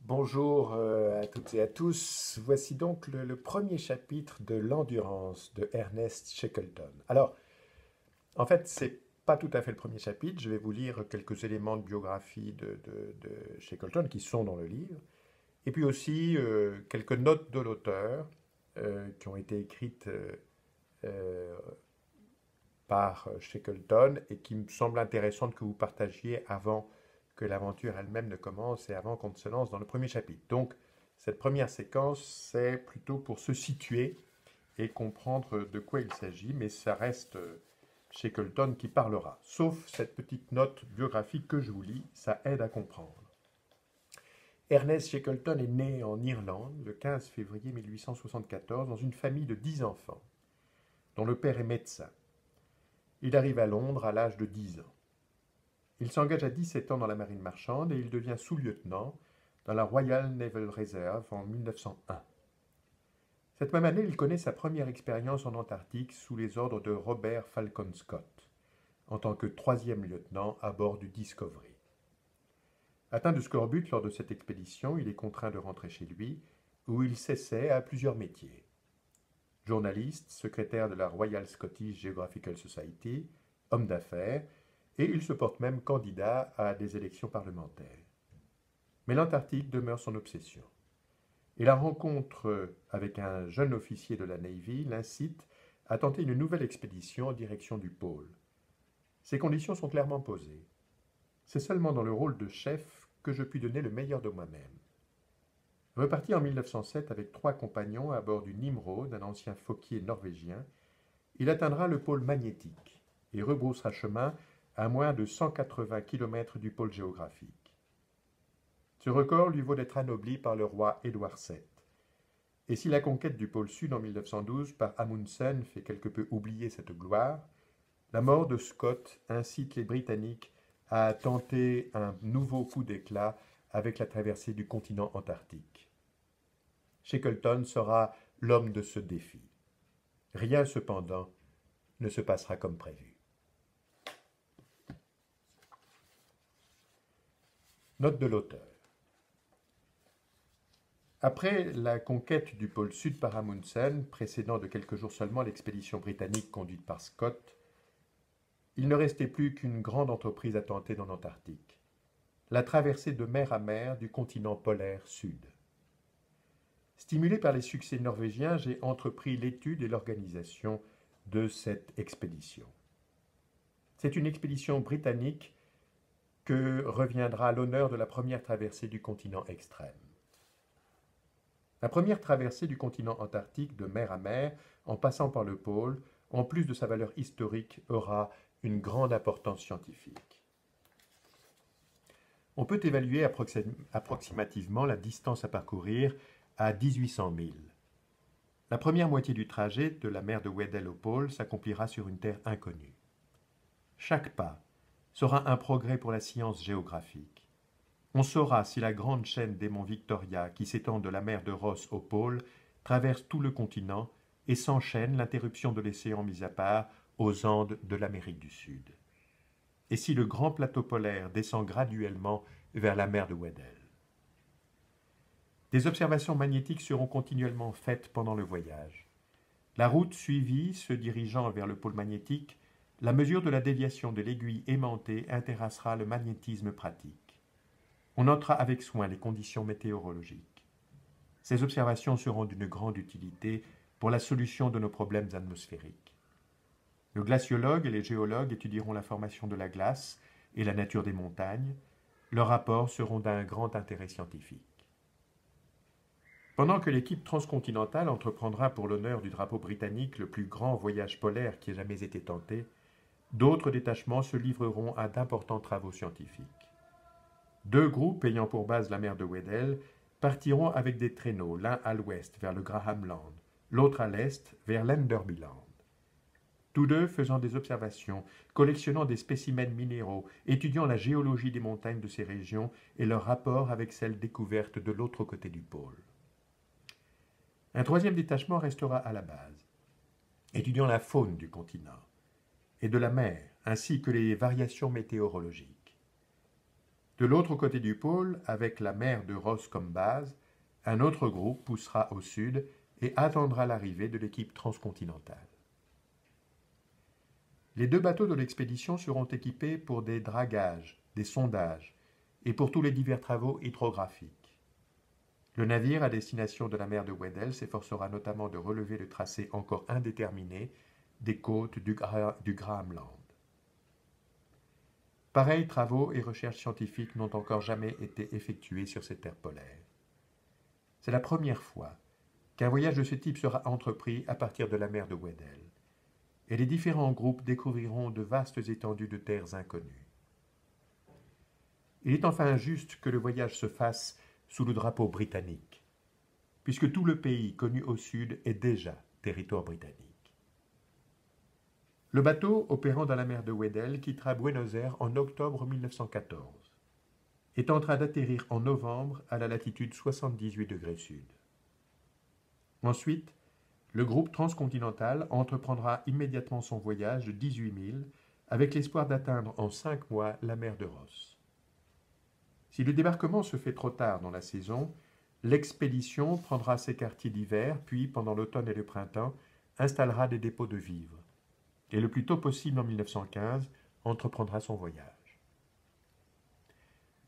Bonjour à toutes et à tous. Voici donc le premier chapitre de l'Endurance de Ernest Shackleton. Alors, en fait, c'est pas tout à fait le premier chapitre. Je vais vous lire quelques éléments de biographie de Shackleton qui sont dans le livre. Et puis aussi quelques notes de l'auteur qui ont été écrites euh, par Shackleton et qui me semblent intéressantes que vous partagiez avant que l'aventure elle-même ne commence et avant qu'on ne se lance dans le premier chapitre. Donc, cette première séquence, c'est plutôt pour se situer et comprendre de quoi il s'agit, mais ça reste Shackleton qui parlera. Sauf cette petite note biographique que je vous lis, ça aide à comprendre. Ernest Shackleton est né en Irlande le 15 février 1874 dans une famille de 10 enfants, dont le père est médecin. Il arrive à Londres à l'âge de 10 ans. Il s'engage à 17 ans dans la marine marchande et il devient sous-lieutenant dans la Royal Naval Reserve en 1901. Cette même année, il connaît sa première expérience en Antarctique sous les ordres de Robert Falcon Scott, en tant que troisième lieutenant à bord du Discovery. Atteint de scorbut lors de cette expédition, il est contraint de rentrer chez lui, où il s'essaie à plusieurs métiers. Journaliste, secrétaire de la Royal Scottish Geographical Society, homme d'affaires, et il se porte même candidat à des élections parlementaires. Mais l'Antarctique demeure son obsession. Et la rencontre avec un jeune officier de la Navy l'incite à tenter une nouvelle expédition en direction du pôle. Ces conditions sont clairement posées. C'est seulement dans le rôle de chef que je puis donner le meilleur de moi-même. Reparti en 1907 avec 3 compagnons à bord du Nimrod, un ancien phoquier norvégien, il atteindra le pôle magnétique et rebroussera chemin à moins de 180 km du pôle géographique. Ce record lui vaut d'être anobli par le roi Édouard VII. Et si la conquête du pôle Sud en 1912 par Amundsen fait quelque peu oublier cette gloire, la mort de Scott incite les Britanniques à tenter un nouveau coup d'éclat avec la traversée du continent antarctique. Shackleton sera l'homme de ce défi. Rien cependant ne se passera comme prévu. Note de l'auteur. Après la conquête du pôle Sud par Amundsen, précédant de quelques jours seulement l'expédition britannique conduite par Scott, il ne restait plus qu'une grande entreprise à tenter dans l'Antarctique, la traversée de mer à mer du continent polaire sud. Stimulé par les succès norvégiens, j'ai entrepris l'étude et l'organisation de cette expédition. C'est une expédition britannique que reviendra l'honneur de la première traversée du continent extrême. La première traversée du continent antarctique de mer à mer, en passant par le pôle, en plus de sa valeur historique, aura une grande importance scientifique. On peut évaluer approximativement la distance à parcourir à 1800 milles. La première moitié du trajet de la mer de Weddell au pôle s'accomplira sur une terre inconnue. Chaque pas sera un progrès pour la science géographique. On saura si la grande chaîne des monts Victoria, qui s'étend de la mer de Ross au pôle, traverse tout le continent et s'enchaîne, l'interruption de l'océan mis à part, aux Andes de l'Amérique du Sud. Et si le grand plateau polaire descend graduellement vers la mer de Weddell. Des observations magnétiques seront continuellement faites pendant le voyage. La route suivie, se dirigeant vers le pôle magnétique, la mesure de la déviation de l'aiguille aimantée intéressera le magnétisme pratique. On notera avec soin les conditions météorologiques. Ces observations seront d'une grande utilité pour la solution de nos problèmes atmosphériques. Le glaciologue et les géologues étudieront la formation de la glace et la nature des montagnes. Leurs rapports seront d'un grand intérêt scientifique. Pendant que l'équipe transcontinentale entreprendra pour l'honneur du drapeau britannique le plus grand voyage polaire qui ait jamais été tenté, d'autres détachements se livreront à d'importants travaux scientifiques. 2 groupes ayant pour base la mer de Weddell partiront avec des traîneaux, l'un à l'ouest vers le Graham Land, l'autre à l'est vers l'Enderby Land. Tous 2 faisant des observations, collectionnant des spécimens minéraux, étudiant la géologie des montagnes de ces régions et leur rapport avec celles découvertes de l'autre côté du pôle. Un 3e détachement restera à la base, étudiant la faune du continent et de la mer, ainsi que les variations météorologiques. De l'autre côté du pôle, avec la mer de Ross comme base, un autre groupe poussera au sud et attendra l'arrivée de l'équipe transcontinentale. Les 2 bateaux de l'expédition seront équipés pour des dragages, des sondages et pour tous les divers travaux hydrographiques. Le navire à destination de la mer de Weddell s'efforcera notamment de relever le tracé encore indéterminé des côtes du Grahamland. Pareils travaux et recherches scientifiques n'ont encore jamais été effectués sur ces terres polaires. C'est la première fois qu'un voyage de ce type sera entrepris à partir de la mer de Weddell, et les différents groupes découvriront de vastes étendues de terres inconnues. Il est enfin juste que le voyage se fasse sous le drapeau britannique, puisque tout le pays connu au sud est déjà territoire britannique. Le bateau, opérant dans la mer de Weddell, quittera Buenos Aires en octobre 1914, et tentera d'atterrir en novembre à la latitude 78 degrés sud. Ensuite, le groupe transcontinental entreprendra immédiatement son voyage de 18 milles avec l'espoir d'atteindre en 5 mois la mer de Ross. Si le débarquement se fait trop tard dans la saison, l'expédition prendra ses quartiers d'hiver, puis, pendant l'automne et le printemps, installera des dépôts de vivres. Et le plus tôt possible en 1915, entreprendra son voyage.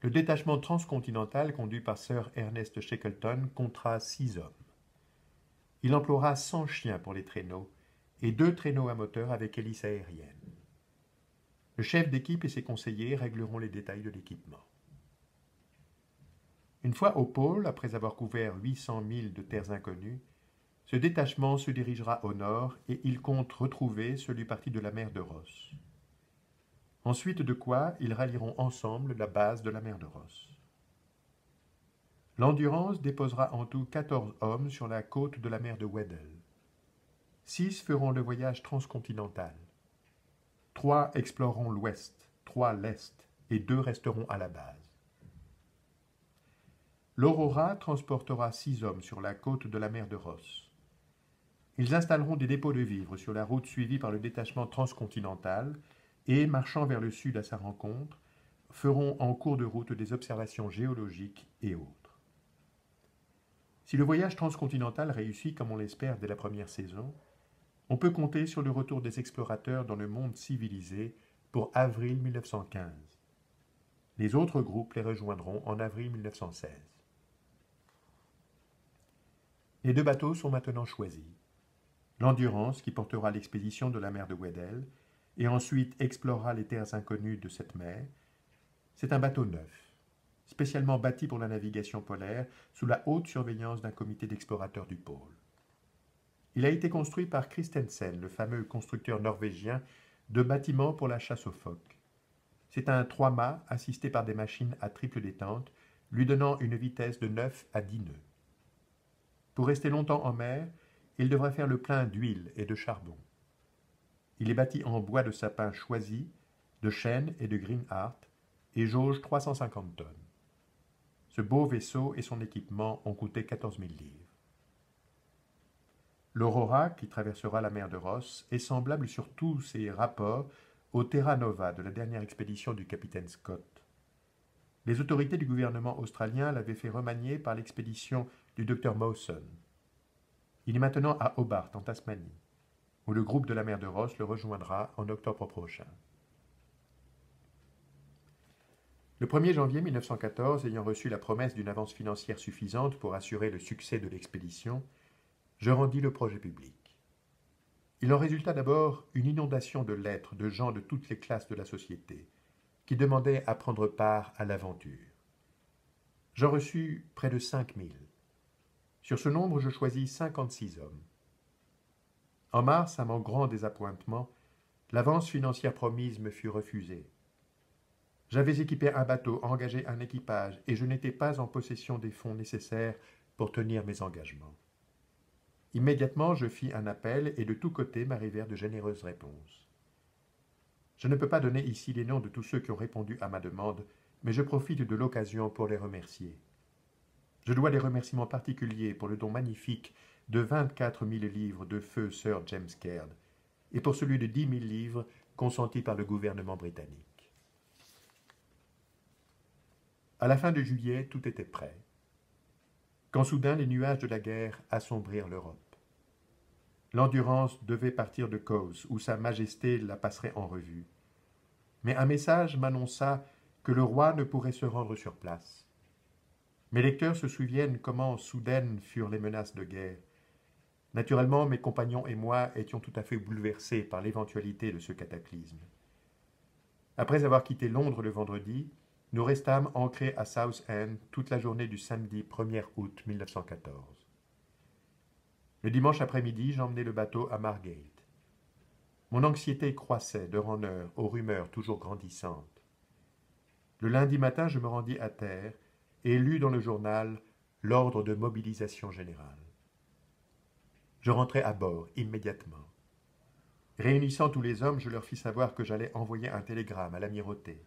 Le détachement transcontinental conduit par Sir Ernest Shackleton comptera 6 hommes. Il emploiera 100 chiens pour les traîneaux et 2 traîneaux à moteur avec hélice aérienne. Le chef d'équipe et ses conseillers régleront les détails de l'équipement. Une fois au pôle, après avoir couvert 800 milles de terres inconnues, ce détachement se dirigera au nord et il compte retrouver celui parti de la mer de Ross. Ensuite de quoi, ils rallieront ensemble la base de la mer de Ross. L'Endurance déposera en tout 14 hommes sur la côte de la mer de Weddell. 6 feront le voyage transcontinental. 3 exploreront l'ouest, 3 l'est et 2 resteront à la base. L'Aurora transportera 6 hommes sur la côte de la mer de Ross. Ils installeront des dépôts de vivres sur la route suivie par le détachement transcontinental et, marchant vers le sud à sa rencontre, feront en cours de route des observations géologiques et autres. Si le voyage transcontinental réussit comme on l'espère dès la première saison, on peut compter sur le retour des explorateurs dans le monde civilisé pour avril 1915. Les autres groupes les rejoindront en avril 1916. Les 2 bateaux sont maintenant choisis. L'Endurance, qui portera l'expédition de la mer de Weddell, et ensuite explorera les terres inconnues de cette mer, c'est un bateau neuf, spécialement bâti pour la navigation polaire sous la haute surveillance d'un comité d'explorateurs du pôle. Il a été construit par Christensen, le fameux constructeur norvégien de bâtiments pour la chasse aux phoques. C'est un 3-mâts assisté par des machines à triple détente, lui donnant une vitesse de 9 à 10 nœuds. Pour rester longtemps en mer, il devra faire le plein d'huile et de charbon. Il est bâti en bois de sapin choisi, de chêne et de greenheart, et jauge 350 tonnes. Ce beau vaisseau et son équipement ont coûté 14 000 livres. L'Aurora, qui traversera la mer de Ross, est semblable sur tous ses rapports au Terra Nova de la dernière expédition du capitaine Scott. Les autorités du gouvernement australien l'avaient fait remanier par l'expédition du Dr Mawson. Il est maintenant à Hobart, en Tasmanie, où le groupe de la mer de Ross le rejoindra en octobre prochain. Le 1er janvier 1914, ayant reçu la promesse d'une avance financière suffisante pour assurer le succès de l'expédition, je rendis le projet public. Il en résulta d'abord une inondation de lettres de gens de toutes les classes de la société, qui demandaient à prendre part à l'aventure. J'en reçus près de 5000. Sur ce nombre, je choisis 56 hommes. En mars, à mon grand désappointement, l'avance financière promise me fut refusée. J'avais équipé un bateau, engagé un équipage, et je n'étais pas en possession des fonds nécessaires pour tenir mes engagements. Immédiatement, je fis un appel, et de tous côtés m'arrivèrent de généreuses réponses. Je ne peux pas donner ici les noms de tous ceux qui ont répondu à ma demande, mais je profite de l'occasion pour les remercier. Je dois des remerciements particuliers pour le don magnifique de 24 000 livres de feu Sir James Caird et pour celui de 10 000 livres consenti par le gouvernement britannique. À la fin de juillet, tout était prêt. Quand soudain les nuages de la guerre assombrirent l'Europe. L'Endurance devait partir de Cowes, où Sa Majesté la passerait en revue. Mais un message m'annonça que le roi ne pourrait se rendre sur place. Mes lecteurs se souviennent comment soudaines furent les menaces de guerre. Naturellement, mes compagnons et moi étions tout à fait bouleversés par l'éventualité de ce cataclysme. Après avoir quitté Londres le vendredi, nous restâmes ancrés à Southend toute la journée du samedi 1er août 1914. Le dimanche après-midi, j'emmenai le bateau à Margate. Mon anxiété croissait d'heure en heure aux rumeurs toujours grandissantes. Le lundi matin, je me rendis à terre et lus dans le journal l'ordre de mobilisation générale. Je rentrai à bord immédiatement. Réunissant tous les hommes, je leur fis savoir que j'allais envoyer un télégramme à l'amirauté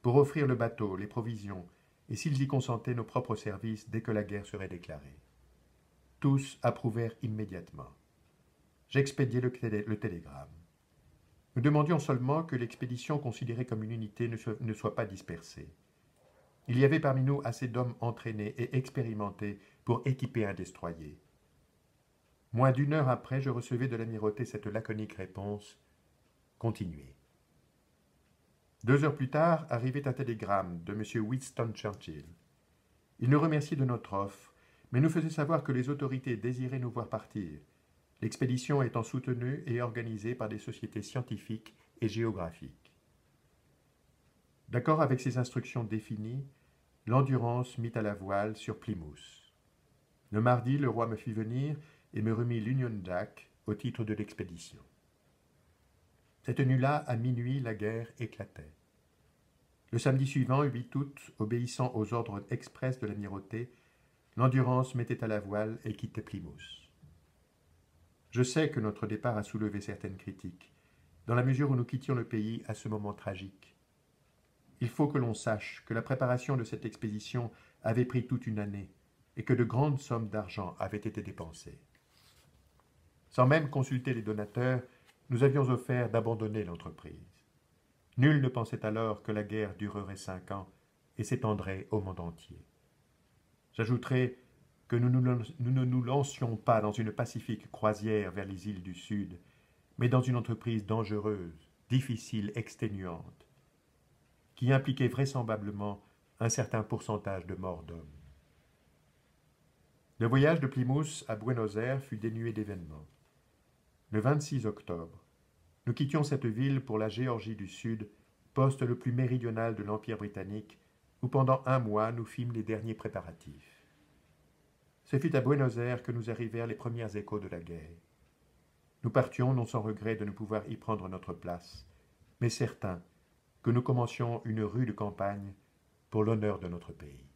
pour offrir le bateau, les provisions, et s'ils y consentaient nos propres services dès que la guerre serait déclarée. Tous approuvèrent immédiatement. J'expédiai le télégramme. Nous demandions seulement que l'expédition considérée comme une unité ne soit pas dispersée. Il y avait parmi nous assez d'hommes entraînés et expérimentés pour équiper un destroyer. Moins d'une heure après, je recevais de l'amirauté cette laconique réponse « Continuez ». 2 heures plus tard, arrivait un télégramme de M. Winston Churchill. Il nous remerciait de notre offre, mais nous faisait savoir que les autorités désiraient nous voir partir, l'expédition étant soutenue et organisée par des sociétés scientifiques et géographiques. D'accord avec ces instructions définies, l'Endurance mit à la voile sur Plymouth. Le mardi, le roi me fit venir et me remit l'Union Jack au titre de l'expédition. Cette nuit-là, à minuit, la guerre éclatait. Le samedi suivant, 8 août, obéissant aux ordres express de l'amirauté, l'Endurance mettait à la voile et quittait Plymouth. Je sais que notre départ a soulevé certaines critiques, dans la mesure où nous quittions le pays à ce moment tragique. Il faut que l'on sache que la préparation de cette expédition avait pris toute une année et que de grandes sommes d'argent avaient été dépensées. Sans même consulter les donateurs, nous avions offert d'abandonner l'entreprise. Nul ne pensait alors que la guerre durerait 5 ans et s'étendrait au monde entier. J'ajouterai que nous ne nous lancions pas dans une pacifique croisière vers les îles du Sud, mais dans une entreprise dangereuse, difficile, exténuante, qui impliquait vraisemblablement un certain pourcentage de morts d'hommes. Le voyage de Plymouth à Buenos Aires fut dénué d'événements. Le 26 octobre, nous quittions cette ville pour la Géorgie du Sud, poste le plus méridional de l'Empire britannique, où pendant 1 mois nous fîmes les derniers préparatifs. Ce fut à Buenos Aires que nous arrivèrent les premiers échos de la guerre. Nous partions non sans regret de ne pouvoir y prendre notre place, mais certains que nous commencions une rude campagne pour l'honneur de notre pays.